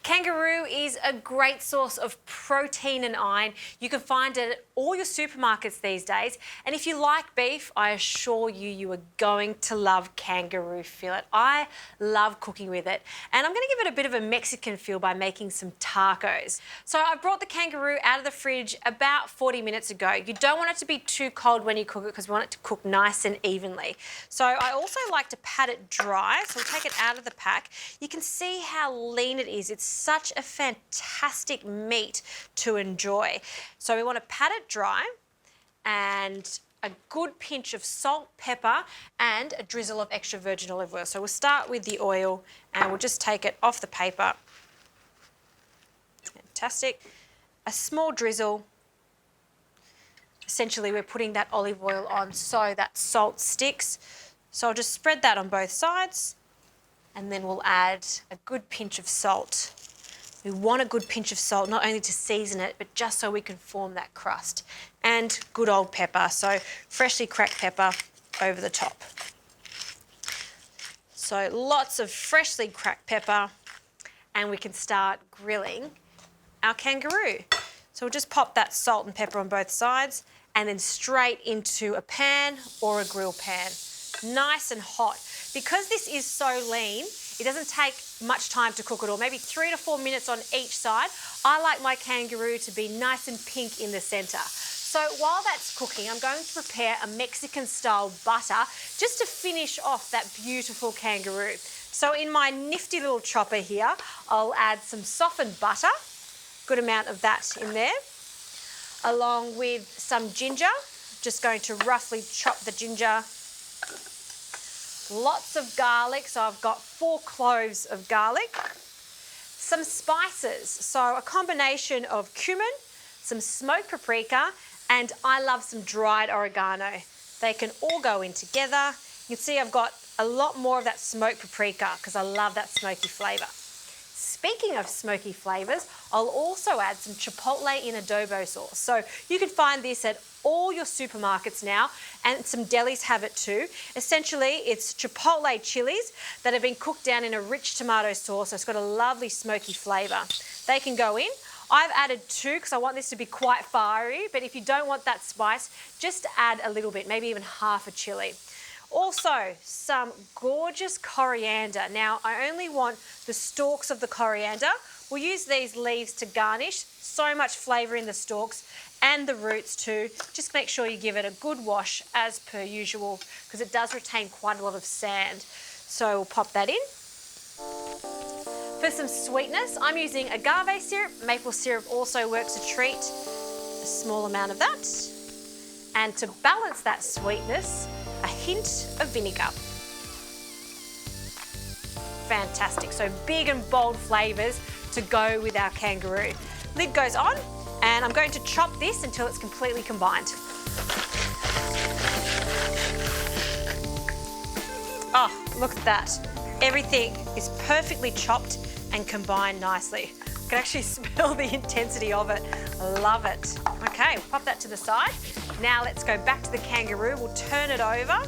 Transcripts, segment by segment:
Kangaroo is a great source of protein and iron. You can find it at all your supermarkets these days. And if you like beef, I assure you, you are going to love Kangaroo fillet. I love cooking with it. And I'm going to give it a bit of a Mexican feel by making some tacos. So I brought the Kangaroo out of the fridge about 40 minutes ago. You don't want it to be too cold when you cook it because we want it to cook nice and evenly. So I also like to pat it dry. So we'll take it out of the pack. You can see how lean it is. It's such a fantastic meat to enjoy. So we want to pat it dry and a good pinch of salt, pepper and a drizzle of extra virgin olive oil. So we'll start with the oil and we'll just take it off the paper. Fantastic. A small drizzle. Essentially we're putting that olive oil on so that salt sticks. So I'll just spread that on both sides and then we'll add a good pinch of salt. We want a good pinch of salt, not only to season it, but just so we can form that crust. And good old pepper, so freshly cracked pepper over the top. So lots of freshly cracked pepper, and we can start grilling our Kangaroo. So we'll just pop that salt and pepper on both sides, and then straight into a pan or a grill pan. Nice and hot. Because this is so lean, it doesn't take much time to cook at all, maybe 3 to 4 minutes on each side. I like my Kangaroo to be nice and pink in the centre. So while that's cooking, I'm going to prepare a Mexican-style butter just to finish off that beautiful Kangaroo. So in my nifty little chopper here, I'll add some softened butter, good amount of that in there, along with some ginger. Just going to roughly chop the ginger. Lots of garlic, so I've got 4 cloves of garlic. Some spices, so a combination of cumin, some smoked paprika, and I love some dried oregano. They can all go in together. You can see I've got a lot more of that smoked paprika because I love that smoky flavour. Speaking of smoky flavours, I'll also add some chipotle in adobo sauce. So you can find this at all your supermarkets now, and some delis have it too. Essentially, it's chipotle chillies that have been cooked down in a rich tomato sauce, so it's got a lovely smoky flavour. They can go in. I've added 2 because I want this to be quite fiery, but if you don't want that spice, just add a little bit, maybe even half a chilli. Also, some gorgeous coriander. Now, I only want the stalks of the coriander. We'll use these leaves to garnish. So much flavour in the stalks and the roots too. Just make sure you give it a good wash as per usual because it does retain quite a lot of sand. So we'll pop that in. For some sweetness, I'm using agave syrup. Maple syrup also works a treat. A small amount of that. And to balance that sweetness, a hint of vinegar. Fantastic, so big and bold flavours to go with our Kangaroo. Lid goes on, and I'm going to chop this until it's completely combined. Oh, look at that. Everything is perfectly chopped and combined nicely. I can actually smell the intensity of it. I love it. Okay, we'll pop that to the side. Now let's go back to the Kangaroo. We'll turn it over.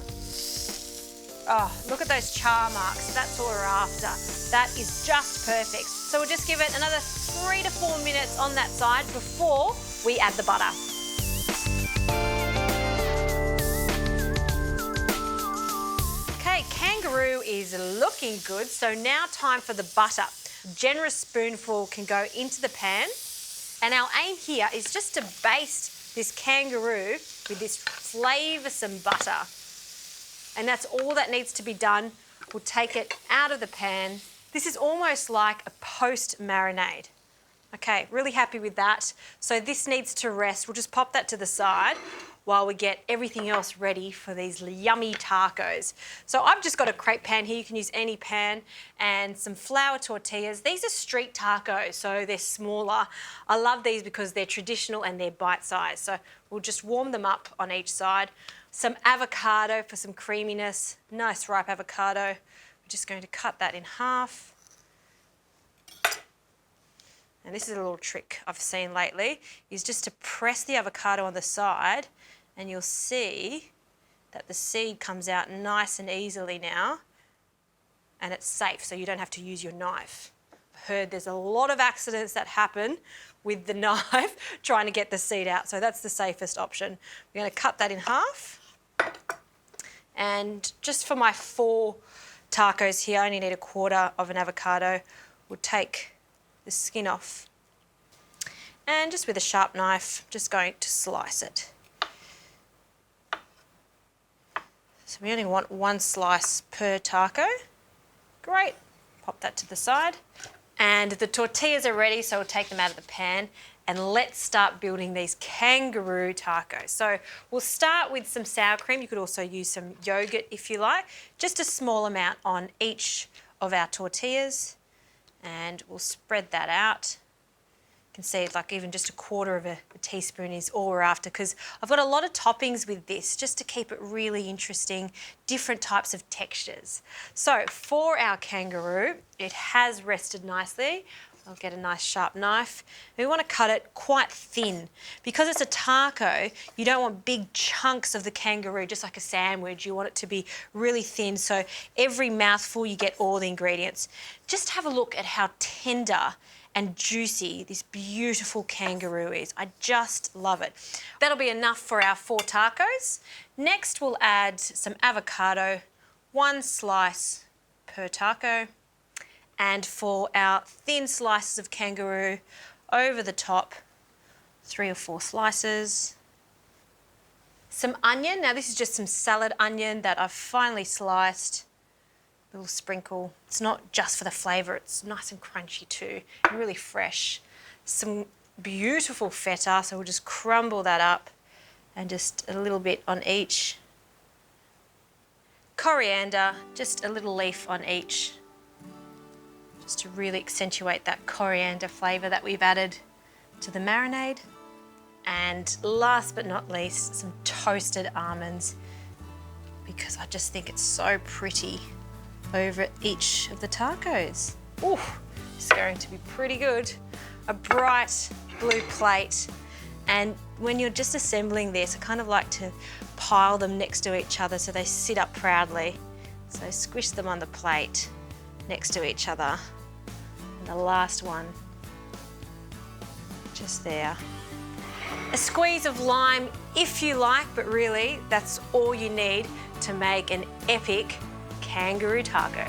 Oh, look at those char marks. That's all we're after. That is just perfect. So we'll just give it another 3 to 4 minutes on that side before we add the butter. Okay, Kangaroo is looking good. So now time for the butter. A generous spoonful can go into the pan. And our aim here is just to baste this Kangaroo with this flavoursome butter. And that's all that needs to be done. We'll take it out of the pan. This is almost like a post-marinade. Okay, really happy with that. So this needs to rest. We'll just pop that to the side while we get everything else ready for these yummy tacos. So I've just got a crepe pan here. You can use any pan, and some flour tortillas. These are street tacos, so they're smaller. I love these because they're traditional and they're bite-sized. So we'll just warm them up on each side. Some avocado for some creaminess. Nice ripe avocado. We're just going to cut that in half. And this is a little trick I've seen lately, is just to press the avocado on the side and you'll see that the seed comes out nice and easily now, and it's safe, so you don't have to use your knife. heard there's a lot of accidents that happen with the knife trying to get the seed out. So that's the safest option. We're going to cut that in half. And just for my 4 tacos here, I only need 1/4 of an avocado. We'll take the skin off. And just with a sharp knife, just going to slice it. So we only want 1 slice per taco. Great. Pop that to the side. And the tortillas are ready, so we'll take them out of the pan and let's start building these kangaroo tacos. So we'll start with some sour cream. You could also use some yogurt if you like. Just a small amount on each of our tortillas. And we'll spread that out. You can see it's like even just 1/4 of a teaspoon is all we're after, because I've got a lot of toppings with this just to keep it really interesting, different types of textures. So for our kangaroo, it has rested nicely. I'll get a nice sharp knife. We want to cut it quite thin. Because it's a taco, you don't want big chunks of the kangaroo, just like a sandwich. You want it to be really thin, so every mouthful you get all the ingredients. Just have a look at how tender and juicy this beautiful kangaroo is. I just love it. That'll be enough for our 4 tacos. Next, we'll add some avocado, 1 slice per taco. And for our thin slices of kangaroo, over the top, 3 or 4 slices. Some onion. Now this is just some salad onion that I've finely sliced. A little sprinkle. It's not just for the flavour, it's nice and crunchy too, and really fresh. Some beautiful feta, so we'll just crumble that up and just a little bit on each. Coriander, just a little leaf on each, just to really accentuate that coriander flavour that we've added to the marinade. And last but not least, some toasted almonds, because I just think it's so pretty over each of the tacos. Ooh, it's going to be pretty good. A bright blue plate. And when you're just assembling this, I kind of like to pile them next to each other so they sit up proudly. So squish them on the plate next to each other. And the last one, just there. A squeeze of lime if you like, but really that's all you need to make an epic kangaroo taco.